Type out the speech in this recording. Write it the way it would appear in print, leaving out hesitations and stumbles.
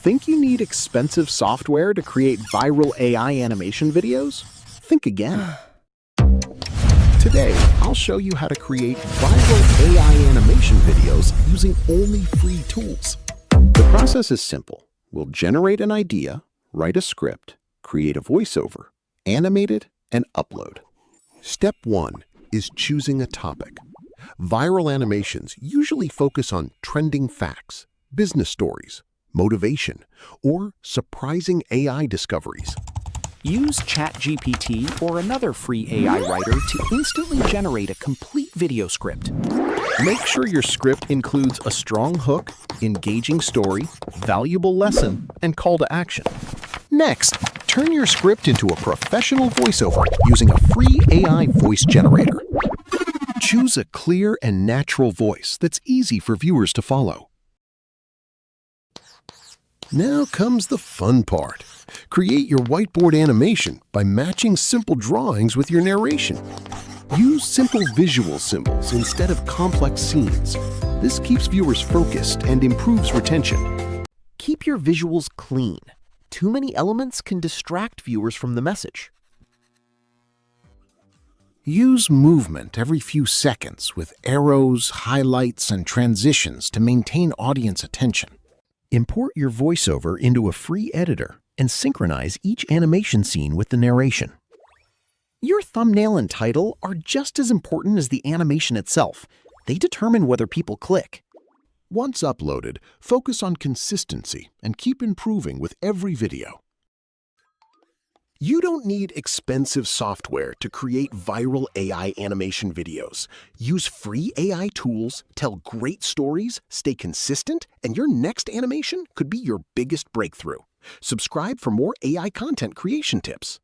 Think you need expensive software to create viral AI animation videos? Think again. Today, I'll show you how to create viral AI animation videos using only free tools. The process is simple. We'll generate an idea, write a script, create a voiceover, animate it, and upload. Step 1 is choosing a topic. Viral animations usually focus on trending facts, business stories, motivation, or surprising AI discoveries. Use ChatGPT or another free AI writer to instantly generate a complete video script. Make sure your script includes a strong hook, engaging story, valuable lesson, and call to action. Next, turn your script into a professional voiceover using a free AI voice generator. Choose a clear and natural voice that's easy for viewers to follow. Now comes the fun part. Create your whiteboard animation by matching simple drawings with your narration. Use simple visual symbols instead of complex scenes. This keeps viewers focused and improves retention. Keep your visuals clean. Too many elements can distract viewers from the message. Use movement every few seconds with arrows, highlights, and transitions to maintain audience attention. Import your voiceover into a free editor and synchronize each animation scene with the narration. Your thumbnail and title are just as important as the animation itself. They determine whether people click. Once uploaded, focus on consistency and keep improving with every video. You don't need expensive software to create viral AI animation videos. Use free AI tools, tell great stories, stay consistent, and your next animation could be your biggest breakthrough. Subscribe for more AI content creation tips.